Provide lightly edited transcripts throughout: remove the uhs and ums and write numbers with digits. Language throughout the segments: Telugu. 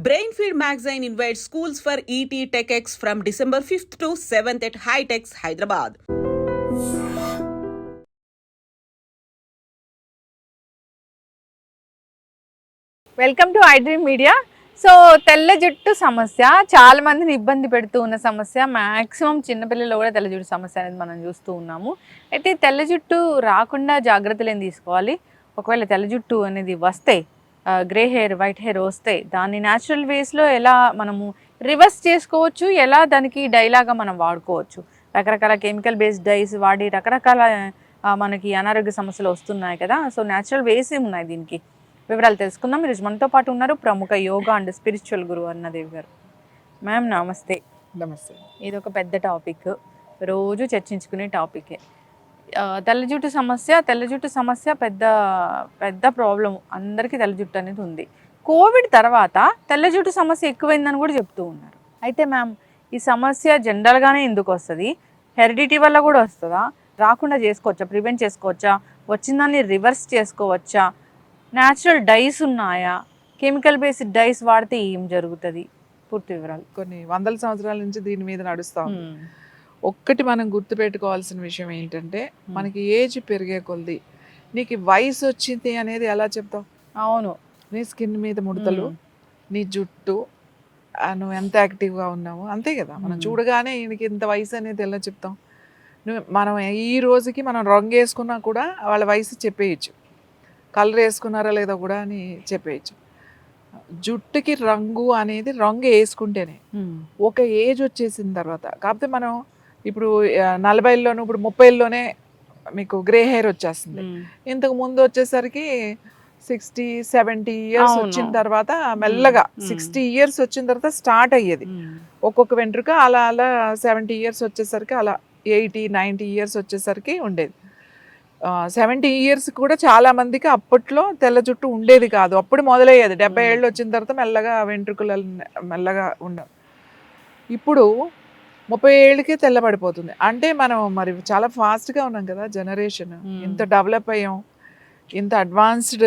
Brainfeed magazine invites schools for ET TechX from December 5th to 7th at High-Techs, Hyderabad. Welcome to iDream media. So తెల్ల జుట్టు సమస్య చాలా మందిని ఇబ్బంది పెడుతూ ఉన్న సమస్య. మ్యాక్సిమం చిన్నపిల్లల్లో కూడా తెల్ల జుట్టు సమస్య అనేది మనం చూస్తూ ఉన్నాము. అయితే తెల్ల జుట్టు రాకుండా జాగ్రత్తలు ఏం తీసుకోవాలి? ఒకవేళ తెల్ల జుట్టు అనేది వస్తే, గ్రే హెయిర్, వైట్ హెయిర్ వస్తే దాన్ని న్యాచురల్ వేస్లో ఎలా మనము రివర్స్ చేసుకోవచ్చు, ఎలా దానికి డైలాగా మనం వాడుకోవచ్చు? రకరకాల కెమికల్ బేస్డ్ డైస్ వాడి రకరకాల మనకి అనారోగ్య సమస్యలు వస్తున్నాయి కదా. సో న్యాచురల్ వేస్ ఉన్నాయి దీనికి. వివరాలు తెలుసుకుందాం. ఈరోజు మనతో పాటు ఉన్నారు ప్రముఖ యోగా అండ్ స్పిరిచువల్ గురువు అరుణాదేవి గారు. మ్యామ్ నమస్తే. నమస్తే. ఇది ఒక పెద్ద టాపిక్, రోజు చర్చించుకునే టాపికే. తెల్ల జుట్టు సమస్య పెద్ద పెద్ద ప్రాబ్లం. అందరికీ తెల్ల జుట్టు అనేది ఉంది. కోవిడ్ తర్వాత తెల్ల జుట్టు సమస్య ఎక్కువైందని కూడా చెప్తూ ఉన్నారు. అయితే మ్యామ్, ఈ సమస్య జనరల్గానే ఎందుకు వస్తుంది? హెరిడిటీ వల్ల కూడా వస్తుందా? రాకుండా చేసుకోవచ్చా? ప్రివెంట్ చేసుకోవచ్చా? వచ్చిందాన్ని రివర్స్ చేసుకోవచ్చా? న్యాచురల్ డైస్ ఉన్నాయా? కెమికల్ బేస్డ్ డైస్ వాడితే ఏం జరుగుతుంది? పూర్తి వివరాలు. కొన్ని వందల సంవత్సరాల నుంచి దీని మీద నడుస్తాం. ఒక్కటి మనం గుర్తుపెట్టుకోవాల్సిన విషయం ఏంటంటే, మనకి ఏజ్ పెరిగే కొద్ది నీకు వయసు వచ్చింది అనేది ఎలా చెప్తావు? అవును, నీ స్కిన్ మీద ముడతలు, నీ జుట్టు, నువ్వు ఎంత యాక్టివ్గా ఉన్నావు, అంతే కదా. మనం చూడగానే ఈయనకి ఇంత వయసు అనేది ఎలా చెప్తాం? మనం ఈ రోజుకి మనం రంగు వేసుకున్నా కూడా వాళ్ళ వయసు చెప్పేయచ్చు, కలర్ వేసుకున్నారా లేదా కూడా అని చెప్పేయచ్చు. జుట్టుకి రంగు అనేది రంగు వేసుకుంటేనే. ఒక ఏజ్ వచ్చేసిన తర్వాత, కాకపోతే మనం ఇప్పుడు 40లోను ఇప్పుడు 30లోనే మీకు గ్రే హెయిర్ వచ్చేస్తుంది. ఇంతకు ముందు వచ్చేసరికి 60-70 ఇయర్స్ వచ్చిన తర్వాత మెల్లగా 60 ఇయర్స్ వచ్చిన తర్వాత స్టార్ట్ అయ్యేది ఒక్కొక్క వెంట్రుక. అలా అలా 70 ఇయర్స్ వచ్చేసరికి, అలా 80-90 ఇయర్స్ వచ్చేసరికి ఉండేది. 70 ఇయర్స్ కూడా చాలా మందికి అప్పట్లో తెల్ల జుట్టు ఉండేది కాదు. అప్పుడు మొదలయ్యేది. 70 ఏళ్ళు వచ్చిన తర్వాత మెల్లగా వెంట్రుకలు మెల్లగా ఉండవు. ఇప్పుడు 30 ఏళ్ళకే తెల్లబడిపోతుంది. అంటే మనం మరి చాలా ఫాస్ట్గా ఉన్నాం కదా, జనరేషన్ ఇంత డెవలప్ అయ్యాం, ఇంత అడ్వాన్స్డ్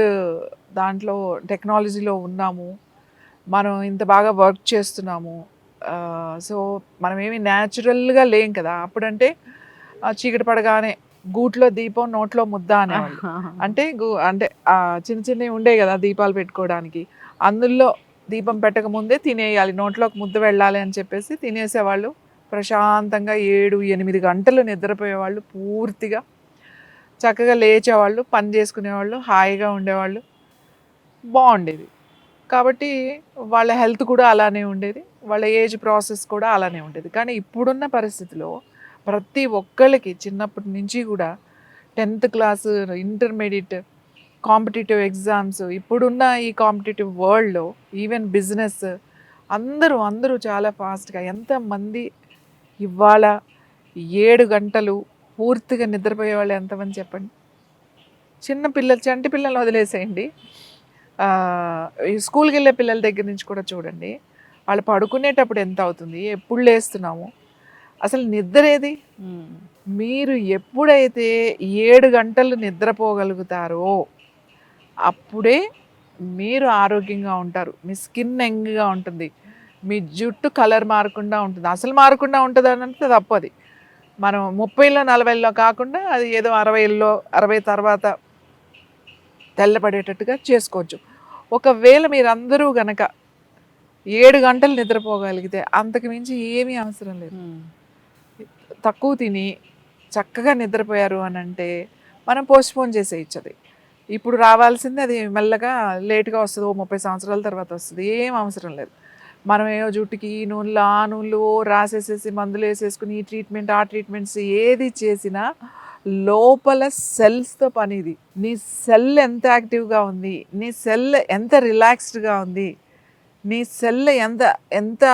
దాంట్లో టెక్నాలజీలో ఉన్నాము, మనం ఇంత బాగా వర్క్ చేస్తున్నాము. సో మనం ఏమి న్యాచురల్గా లేం కదా. అప్పుడంటే చీకటి పడగానే గూట్లో దీపం నోట్లో ముద్ద అనేవాళ్ళు. అంటే అంటే చిన్న చిన్నవి ఉండే కదా దీపాలు పెట్టుకోవడానికి, అందులో దీపం పెట్టక ముందే తినేయాలి, నోట్లోకి ముద్ద వెళ్ళాలి అని చెప్పేసి తినేసేవాళ్ళు. ప్రశాంతంగా 7-8 గంటలు నిద్రపోయేవాళ్ళు, పూర్తిగా చక్కగా లేచేవాళ్ళు, పని చేసుకునేవాళ్ళు, హాయిగా ఉండేవాళ్ళు, బాగుండేది. కాబట్టి వాళ్ళ హెల్త్ కూడా అలానే ఉండేది, వాళ్ళ ఏజ్ ప్రాసెస్ కూడా అలానే ఉండేది. కానీ ఇప్పుడున్న పరిస్థితిలో ప్రతి ఒక్కళ్ళకి చిన్నప్పటి నుంచి కూడా 10th class, intermediate, competitive exams, ఇప్పుడున్న ఈ కాంపిటేటివ్ వరల్డ్లో ఈవెన్ బిజినెస్, అందరూ చాలా ఫాస్ట్గా. ఎంతమంది ఇవాళ 7 గంటలు పూర్తిగా నిద్రపోయే వాళ్ళు ఎంతమంది చెప్పండి? చంటి పిల్లలు వదిలేసేయండి, ఈ స్కూల్కి వెళ్ళే పిల్లల దగ్గర నుంచి కూడా చూడండి, వాళ్ళు పడుకునేటప్పుడు ఎంత అవుతుంది, ఎప్పుడు లేస్తున్నాము, అసలు నిద్ర ఏది? మీరు ఎప్పుడైతే 7 గంటలు నిద్రపోగలుగుతారో అప్పుడే మీరు ఆరోగ్యంగా ఉంటారు. మీ స్కిన్ యంగ్గా ఉంటుంది, మీ జుట్టు కలర్ మారకుండా ఉంటుంది. అసలు మారకుండా ఉంటుంది అని అంటే తప్పది. మనం 30లో 40లో కాకుండా అది ఏదో 60లో 60 తర్వాత తెల్లపడేటట్టుగా చేసుకోవచ్చు. ఒకవేళ మీరందరూ గనక 7 గంటలు నిద్రపోగలిగితే అంతకు మించి ఏమీ అవసరం లేదు. తక్కువ తిని చక్కగా నిద్రపోయారు అని అంటే మనం పోస్ట్పోన్ చేసేయచ్చు. అది ఇప్పుడు రావాల్సింది అది మెల్లగా లేట్గా వస్తుంది, 30 సంవత్సరాల తర్వాత వస్తుంది. ఏం అవసరం లేదు. మనం ఏవో జుట్టుకి ఈ నూనెలు ఆ నూనెలు రాసేసేసి మందులు వేసేసుకుని ఈ ట్రీట్మెంట్ ఆ ట్రీట్మెంట్స్ ఏది చేసినా లోపల సెల్స్తో పని. ఇది నీ సెల్ ఎంత యాక్టివ్గా ఉంది, నీ సెల్ ఎంత రిలాక్స్డ్గా ఉంది, నీ సెల్ ఎంత ఎంత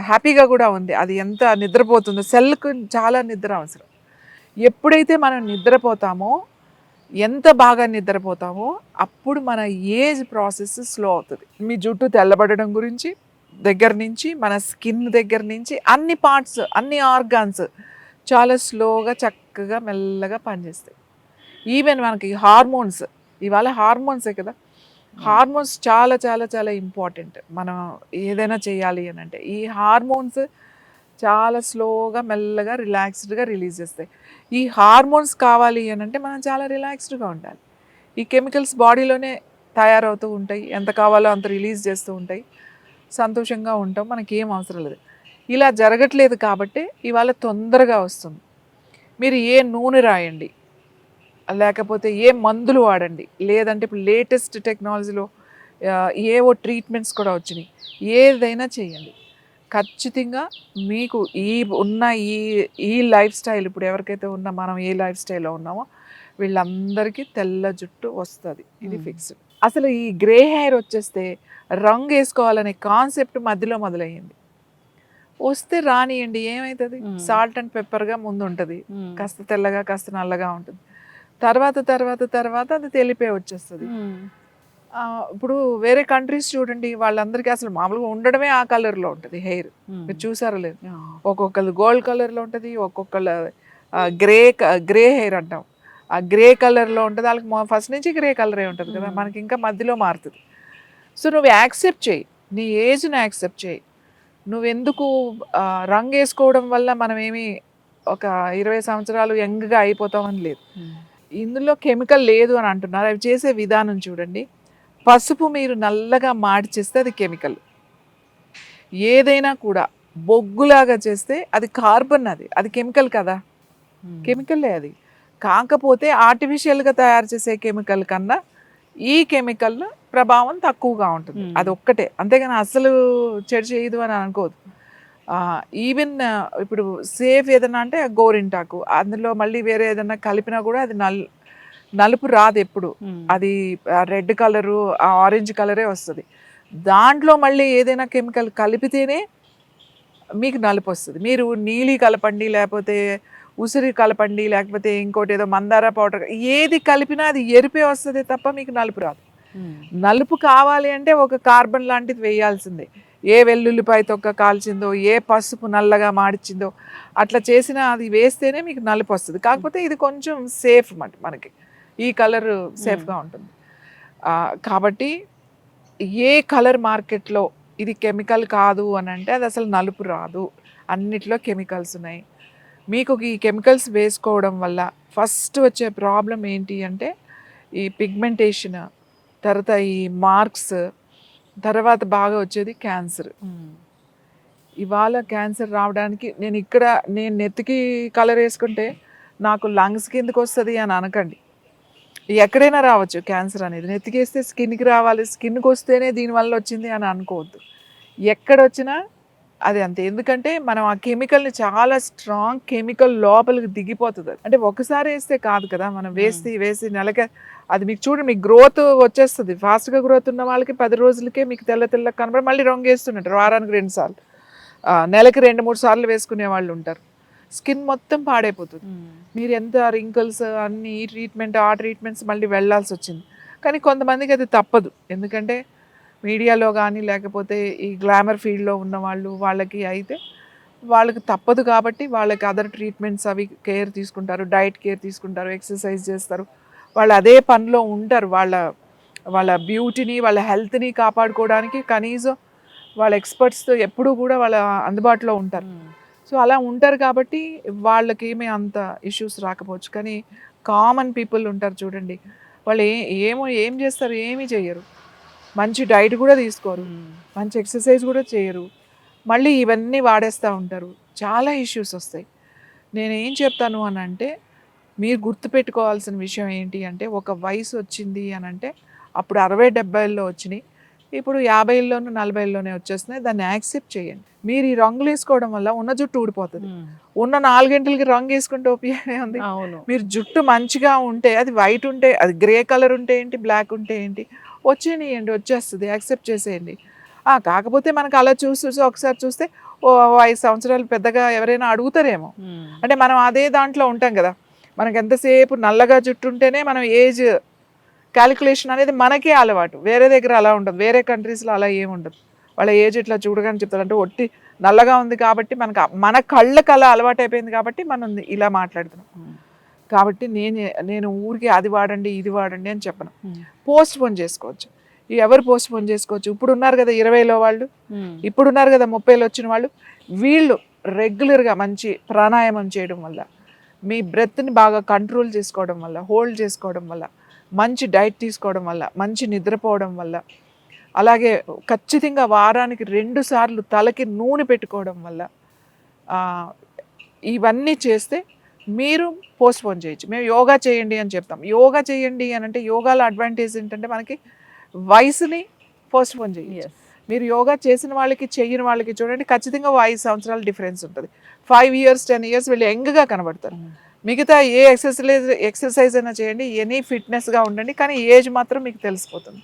హ్యాపీగా కూడా ఉంది, అది ఎంత నిద్రపోతుందో. సెల్కు చాలా నిద్ర అవసరం. ఎప్పుడైతే మనం నిద్రపోతామో, ఎంత బాగా నిద్రపోతామో అప్పుడు మన ఏజ్ ప్రాసెస్ స్లో అవుతుంది. మీ జుట్టు తెల్లబడడం గురించి దగ్గర నుంచి, మన స్కిన్ దగ్గర నుంచి అన్ని పార్ట్స్, అన్ని ఆర్గాన్స్ చాలా స్లోగా చక్కగా మెల్లగా పనిచేస్తాయి. ఈవెన్ మనకి హార్మోన్స్, ఇవాళ హార్మోన్సే కదా, హార్మోన్స్ చాలా చాలా చాలా ఇంపార్టెంట్ మనం ఏదైనా చేయాలి అని అంటే. ఈ హార్మోన్స్ చాలా స్లోగా మెల్లగా రిలాక్స్డ్గా రిలీజ్ చేస్తాయి. ఈ హార్మోన్స్ కావాలి అని అంటే మనం చాలా రిలాక్స్డ్గా ఉండాలి. ఈ కెమికల్స్ బాడీలోనే తయారవుతూ ఉంటాయి, ఎంత కావాలో అంత రిలీజ్ చేస్తూ ఉంటాయి, సంతోషంగా ఉంటాం, మనకి ఏం అవసరం లేదు. ఇలా జరగట్లేదు కాబట్టి ఇవాళ తొందరగా వస్తుంది. మీరు ఏ నూనె రాయండి, లేకపోతే ఏ మందులు వాడండి, లేదంటే ఇప్పుడు లేటెస్ట్ టెక్నాలజీలో ఏవో ట్రీట్మెంట్స్ కూడా వచ్చినాయి, ఏదైనా చేయండి, ఖచ్చితంగా మీకు ఈ లైఫ్ స్టైల్ ఇప్పుడు ఎవరికైతే మనం ఏ లైఫ్ స్టైల్లో ఉన్నామో వీళ్ళందరికీ తెల్ల జుట్టు వస్తుంది. ఇది ఫిక్స్డ్. అసలు ఈ గ్రే హెయిర్ వచ్చేస్తే రంగు వేసుకోవాలనే కాన్సెప్ట్ మధ్యలో మొదలయ్యింది. వస్తే రానియండి, ఏమవుతుంది? సాల్ట్ అండ్ పెప్పర్గా ముందు ఉంటుంది, కాస్త తెల్లగా కాస్త నల్లగా ఉంటుంది, తర్వాత తర్వాత తర్వాత అది తెలిపే వచ్చేస్తుంది. ఇప్పుడు వేరే కంట్రీస్ చూడండి, వాళ్ళందరికీ అసలు మామూలుగా ఉండడమే ఆ కలర్లో ఉంటుంది హెయిర్. మీరు చూసారో లేదు? ఒక్కొక్కరు గోల్డ్ కలర్లో ఉంటుంది, ఒక్కొక్కరు గ్రే హెయిర్ అంటాం, ఆ గ్రే కలర్లో ఉంటుంది. వాళ్ళకి ఫస్ట్ నుంచి గ్రే కలరే ఉంటుంది కదా, మనకి ఇంకా మధ్యలో మారుతుంది. సో నువ్వు యాక్సెప్ట్ చేయి, నీ ఏజ్ని యాక్సెప్ట్ చేయి. నువ్వెందుకు రంగు వేసుకోవడం వల్ల మనం ఏమి ఒక 20 సంవత్సరాలు యంగ్గా అయిపోతామని లేదు. ఇందులో కెమికల్ లేదు అని అంటున్నారు. అవి చేసే విధానం చూడండి. పసుపు మీరు నల్లగా మార్చేస్తే అది కెమికల్. ఏదైనా కూడా బొగ్గులాగా చేస్తే అది కార్బన్, అది కెమికల్ కదా, కెమికల్లే అది. కాకపోతే ఆర్టిఫిషియల్గా తయారు చేసే కెమికల్ కన్నా ఈ కెమికల్ ప్రభావం తక్కువగా ఉంటుంది, అది ఒక్కటే. అంతేగాని అసలు చెడు చేయదు అని అనుకోదు. ఈవెన్ ఇప్పుడు సేఫ్ ఏదైనా అంటే గోరింటాకు, అందులో మళ్ళీ వేరే ఏదైనా కలిపినా కూడా అది నలుపు రాదు ఎప్పుడు, అది రెడ్ కలరు ఆరెంజ్ కలరే వస్తుంది. దాంట్లో మళ్ళీ ఏదైనా కెమికల్ కలిపితేనే మీకు నలుపు వస్తుంది. మీరు నీలి కలపండి, లేకపోతే ఉసిరి కలపండి, లేకపోతే ఇంకోటి ఏదో మందార పౌడర్, ఏది కలిపినా అది ఎరిపే వస్తుంది తప్ప మీకు నలుపు రాదు. నలుపు కావాలి అంటే ఒక కార్బన్ లాంటిది వేయాల్సిందే. ఏ వెల్లుల్లిపాయ తొక్క కాల్చిందో, ఏ పసుపు నల్లగా మాడిచిందో అట్లా చేసినా అది వేస్తేనే మీకు నలుపు వస్తుంది. కాకపోతే ఇది కొంచెం సేఫ్ మనకి, ఈ కలర్ సేఫ్గా ఉంటుంది. కాబట్టి ఏ కలర్ మార్కెట్లో ఇది కెమికల్ కాదు అని అంటే అది అసలు నలుపు రాదు, అన్నిట్లో కెమికల్స్ ఉన్నాయి. మీకు ఈ కెమికల్స్ వేసుకోవడం వల్ల ఫస్ట్ వచ్చే ప్రాబ్లం ఏంటి అంటే ఈ పిగ్మెంటేషన్, తర్వాత ఈ మార్క్స్, తర్వాత బాగా వచ్చేది క్యాన్సర్. ఇవాళ క్యాన్సర్ రావడానికి నేను నెత్తికి కలర్ వేసుకుంటే నాకు లంగ్స్ కిందకి వస్తుంది అని అనకండి. ఎక్కడైనా రావచ్చు క్యాన్సర్ అనేది. నెత్తికేస్తే స్కిన్కి రావాలి, స్కిన్కి వస్తేనే దీనివల్ల వచ్చింది అని అనుకోవద్దు. ఎక్కడొచ్చినా అది అంతే. ఎందుకంటే మనం ఆ కెమికల్ని, చాలా స్ట్రాంగ్ కెమికల్ లోపలికి దిగిపోతుంది. అంటే ఒకసారి వేస్తే కాదు కదా, మనం వేసి నెలకే అది మీకు చూడండి, మీకు గ్రోత్ వచ్చేస్తుంది. ఫాస్ట్గా గ్రోత్ ఉన్న వాళ్ళకి 10 రోజులకే మీకు తెల్ల కనబడి మళ్ళీ రంగు వేస్తుంటారు. వారానికి 2 సార్లు, నెలకి 2-3 సార్లు వేసుకునే వాళ్ళు ఉంటారు. స్కిన్ మొత్తం పాడైపోతుంది. మీరు ఎంత రింకిల్స్ అన్ని ఈ ట్రీట్మెంట్ ఆ ట్రీట్మెంట్స్ మళ్ళీ వెళ్ళాల్సి వచ్చింది. కానీ కొంతమందికి అది తప్పదు. ఎందుకంటే మీడియాలో కానీ లేకపోతే ఈ గ్లామర్ ఫీల్డ్లో ఉన్న వాళ్ళకి అయితే వాళ్ళకి తప్పదు కాబట్టి వాళ్ళకి అదర్ ట్రీట్మెంట్స్ అవి కేర్ తీసుకుంటారు, డైట్ కేర్ తీసుకుంటారు, ఎక్సర్సైజ్ చేస్తారు, వాళ్ళు అదే పనిలో ఉంటారు. వాళ్ళ బ్యూటీని, వాళ్ళ హెల్త్ని కాపాడుకోవడానికి కనీసం వాళ్ళ ఎక్స్పర్ట్స్తో ఎప్పుడూ కూడా వాళ్ళ అందుబాటులో ఉంటారు. సో అలా ఉంటారు కాబట్టి వాళ్ళకి అంత ఇష్యూస్ రాకపోవచ్చు. కానీ కామన్ పీపుల్ ఉంటారు చూడండి, వాళ్ళు ఏం చేస్తారు, ఏమీ చేయరు, మంచి డైట్ కూడా తీసుకోరు, మంచి ఎక్సర్సైజ్ కూడా చేయరు, మళ్ళీ ఇవన్నీ వాడేస్తూ ఉంటారు, చాలా ఇష్యూస్ వస్తాయి. నేనేం చెప్తాను అని అంటే, మీరు గుర్తుపెట్టుకోవాల్సిన విషయం ఏంటి అంటే, ఒక వయసు వచ్చింది అని అంటే అప్పుడు 60-70లో వచ్చినాయి, ఇప్పుడు 50లోను 40లోనే వచ్చేస్తున్నాయి. దాన్ని యాక్సెప్ట్ చేయండి. మీరు ఈ రంగులు వేసుకోవడం వల్ల ఉన్న జుట్టు ఊడిపోతుంది. ఉన్న 4 గంటలకి రంగు వేసుకుంటే ఉపయోగం ఉంది. మీరు జుట్టు మంచిగా ఉంటే, అది వైట్ ఉంటే, అది గ్రే కలర్ ఉంటే ఏంటి, బ్లాక్ ఉంటే ఏంటి, వచ్చేయండి, వచ్చేస్తుంది, యాక్సెప్ట్ చేసేయండి. కాకపోతే మనకు అలా చూసి ఒకసారి చూస్తే 5 సంవత్సరాలు పెద్దగా ఎవరైనా అడుగుతారేమో, అంటే మనం అదే దాంట్లో ఉంటాం కదా. మనకు ఎంతసేపు నల్లగా జుట్టు ఉంటేనే మనం ఏజ్ క్యాలిక్యులేషన్ అనేది మనకే అలవాటు. వేరే దగ్గర అలా ఉండదు, వేరే కంట్రీస్లో అలా ఏముండదు. వాళ్ళ ఏజ్ ఇట్లా చూడగానే చెప్తారు. అంటే ఒట్టి నల్లగా ఉంది కాబట్టి మన కళ్ళకి అలా అలవాటు అయిపోయింది కాబట్టి మనం ఇలా మాట్లాడుతున్నాం. కాబట్టి నేను ఊరికి అది వాడండి ఇది వాడండి అని చెప్పను. పోస్ట్ పోన్ చేసుకోవచ్చు. ఎవరు పోస్ట్ పోన్ చేసుకోవచ్చు. ఇప్పుడు ఉన్నారు కదా 20లో వాళ్ళు, ఇప్పుడు ఉన్నారు కదా 30లో వచ్చిన వాళ్ళు, వీళ్ళు రెగ్యులర్గా మంచి ప్రాణాయామం చేయడం వల్ల, మీ బ్రెత్ని బాగా కంట్రోల్ చేసుకోవడం వల్ల, హోల్డ్ చేసుకోవడం వల్ల, మంచి డైట్ తీసుకోవడం వల్ల, మంచి నిద్రపోవడం వల్ల, అలాగే ఖచ్చితంగా వారానికి 2 సార్లు తలకి నూనె పెట్టుకోవడం వల్ల, ఇవన్నీ చేస్తే మీరు పోస్ట్ పోన్ చేయొచ్చు. మేము యోగా చేయండి అని చెప్తాం. యోగా చేయండి అని అంటే యోగాలో అడ్వాంటేజ్ ఏంటంటే మనకి వయసుని పోస్ట్ పోన్ చేయొచ్చు. మీరు యోగా చేసిన వాళ్ళకి చెయ్యని వాళ్ళకి చూడండి ఖచ్చితంగా 5 సంవత్సరాల డిఫరెన్స్ ఉంటుంది. 5 years 10 years వీళ్ళు యంగ్గా కనబడతారు. మిగతా ఏ ఎక్సర్సైజ్ అయినా చేయండి, ఎనీ ఫిట్నెస్గా ఉండండి, కానీ ఏజ్ మాత్రం మీకు తెలిసిపోతుంది.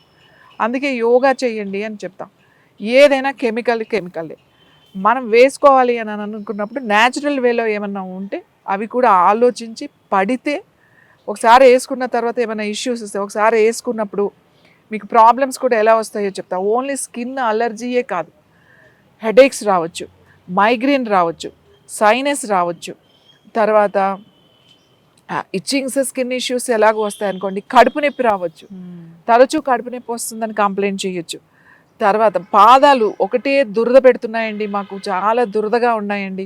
అందుకే యోగా చేయండి అని చెప్తాం. ఏదైనా కెమికల్లే మనం వేసుకోవాలి అని అనుకున్నప్పుడు న్యాచురల్ వేలో ఏమన్నా ఉంటే అవి కూడా ఆలోచించి పడితే, ఒకసారి వేసుకున్న తర్వాత ఏమైనా ఇష్యూస్ వస్తాయి. ఒకసారి వేసుకున్నప్పుడు మీకు ప్రాబ్లమ్స్ కూడా ఎలా వస్తాయో చెప్తా. ఓన్లీ స్కిన్ అలర్జీయే కాదు, హెడేక్స్ రావచ్చు, మైగ్రేన్ రావచ్చు, సైనస్ రావచ్చు, తర్వాత ఇచ్చింగ్స్, స్కిన్ ఇష్యూస్ ఎలాగో వస్తాయి అనుకోండి, కడుపు నొప్పి రావచ్చు, తరచూ కడుపు నొప్పి వస్తుందని కంప్లైంట్ చేయొచ్చు. తర్వాత పాదాలు ఒకటే దురద పెడుతున్నాయండి, మాకు చాలా దురదగా ఉన్నాయండి,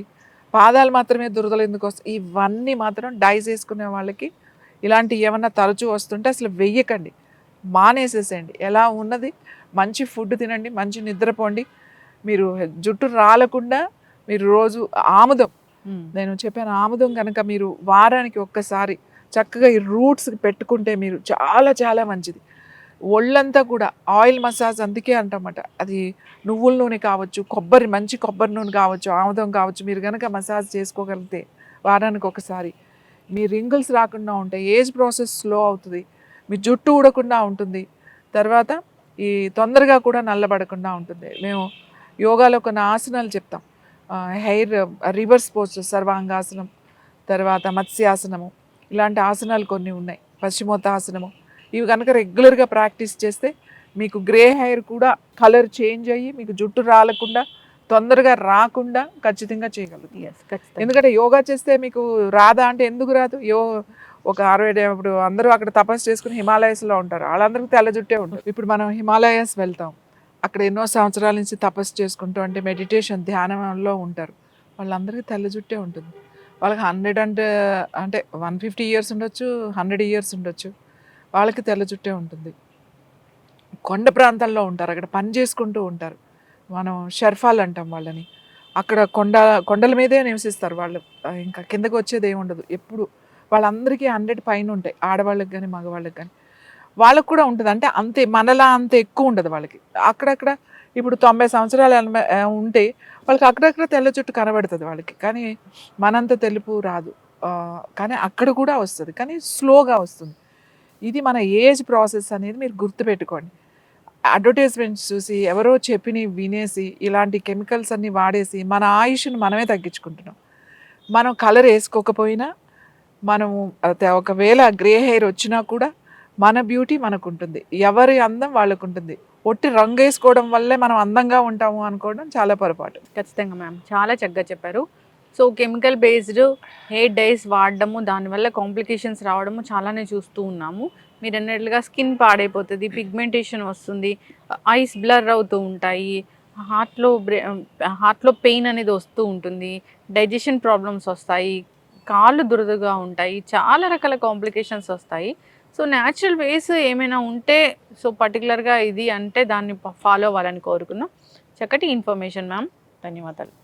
పాదాలు మాత్రమే దురదలు ఎందుకు వస్తాయి, ఇవన్నీ మాత్రం డైస్ వేసుకునే వాళ్ళకి ఇలాంటివి ఏమన్నా తరచూ వస్తుంటే అసలు వెయ్యకండి, మానేసేసేయండి. ఎలా ఉన్నది మంచి ఫుడ్ తినండి, మంచి నిద్రపోండి. మీరు జుట్టు రాలకుండా మీరు రోజు ఆముదం, నేను చెప్పాను ఆముదం కనుక మీరు వారానికి ఒక్కసారి చక్కగా ఈ రూట్స్ పెట్టుకుంటే మీరు చాలా చాలా మంచిది. ఒళ్ళంతా కూడా ఆయిల్ మసాజ్ అందుకే అంటామట. అది నువ్వుల నూనె కావచ్చు, మంచి కొబ్బరి నూనె కావచ్చు, ఆముదం కావచ్చు, మీరు కనుక మసాజ్ చేసుకోగలిగితే వారానికి ఒకసారి మీ రింగిల్స్ రాకుండా ఉంటాయి, ఏజ్ ప్రాసెస్ స్లో అవుతుంది, మీ జుట్టు ఊడకుండా ఉంటుంది, తర్వాత ఈ తొందరగా కూడా నల్లబడకుండా ఉంటుంది. మేము యోగాలో కొన్ని ఆసనాలు చెప్తాం, హెయిర్ రివర్స్ పోస్టర్, సర్వాంగాసనం, తర్వాత మత్స్యాసనము, ఇలాంటి ఆసనాలు కొన్ని ఉన్నాయి, పశ్చిమోత్తాసనము. ఇవి కనుక రెగ్యులర్గా ప్రాక్టీస్ చేస్తే మీకు గ్రే హెయిర్ కూడా కలర్ చేంజ్ అయ్యి మీకు జుట్టు రాలకుండా, తొందరగా రాకుండా ఖచ్చితంగా చేయగలుగుతుంది. ఎందుకంటే యోగా చేస్తే మీకు రాదా అంటే ఎందుకు రాదు? ఒక 60 ఇప్పుడు అందరూ అక్కడ తపస్సు చేసుకుని హిమాలయస్లో ఉంటారు, వాళ్ళందరికీ తెల్ల జుట్టే ఉంటుంది. ఇప్పుడు మనం హిమాలయస్ వెళ్తాం, అక్కడ ఎన్నో సంవత్సరాల నుంచి తపస్సు చేసుకుంటూ అంటే మెడిటేషన్ ధ్యానంలో ఉంటారు, వాళ్ళందరికీ తెల్ల జుట్టే ఉంటుంది. వాళ్ళకి 100 అంటే 150 years ఉండొచ్చు, 100 years ఉండొచ్చు, వాళ్ళకి తెల్ల జుట్టే ఉంటుంది. కొండ ప్రాంతాల్లో ఉంటారు, అక్కడ పని చేసుకుంటూ ఉంటారు, మనం షర్ఫాలు అంటాం వాళ్ళని. అక్కడ కొండల మీదే నివసిస్తారు వాళ్ళు, ఇంకా కిందకు వచ్చేది ఏమి ఉండదు ఎప్పుడు. వాళ్ళందరికీ 100 పైన ఉంటాయి, ఆడవాళ్ళకి కానీ మగవాళ్ళకి కానీ. వాళ్ళకు కూడా ఉంటుంది, అంటే అంతే మనలా అంత ఎక్కువ ఉండదు వాళ్ళకి. అక్కడక్కడ ఇప్పుడు 90 సంవత్సరాలు ఉంటే వాళ్ళకి అక్కడక్కడ తెల్ల జుట్టు కనబడుతుంది వాళ్ళకి, కానీ మనంత తెలుపు రాదు. కానీ అక్కడ కూడా వస్తుంది, కానీ స్లోగా వస్తుంది. ఇది మన ఏజ్ ప్రాసెస్ అనేది మీరు గుర్తుపెట్టుకోండి. అడ్వర్టైజ్మెంట్స్ చూసి ఎవరో చెప్పిని వినేసి ఇలాంటి కెమికల్స్ అన్నీ వాడేసి మన ఆయుష్ను మనమే తగ్గించుకుంటున్నాం. మనం కలర్ వేసుకోకపోయినా, మనము ఒకవేళ గ్రే హెయిర్ వచ్చినా కూడా మన బ్యూటీ మనకు ఉంటుంది, ఎవరి అందం వాళ్ళకు ఉంటుంది. ఒట్టి రంగు వేసుకోవడం వల్లే మనం అందంగా ఉంటాము అనుకోవడం చాలా పొరపాటు. ఖచ్చితంగా మ్యామ్, చాలా చక్కగా చెప్పారు. So chemical based hair dyes వాడడము, దానివల్ల కాంప్లికేషన్స్ రావడము చాలానే చూస్తూ ఉన్నాము. మీరు అన్నట్లుగా స్కిన్ పాడైపోతుంది, పిగ్మెంటేషన్ వస్తుంది, ఐస్ బ్లర్ అవుతూ ఉంటాయి, హార్ట్లో పెయిన్ అనేది వస్తూ ఉంటుంది, డైజెషన్ ప్రాబ్లమ్స్ వస్తాయి, కాళ్ళు దురదగా ఉంటాయి, చాలా రకాల కాంప్లికేషన్స్ వస్తాయి. సో న్యాచురల్ వేస్ ఏమైనా ఉంటే, సో పర్టికులర్గా ఇది అంటే దాన్ని ఫాలో అవ్వాలని కోరుకున్నాం. చక్కటి ఇన్ఫర్మేషన్ మ్యామ్, ధన్యవాదాలు.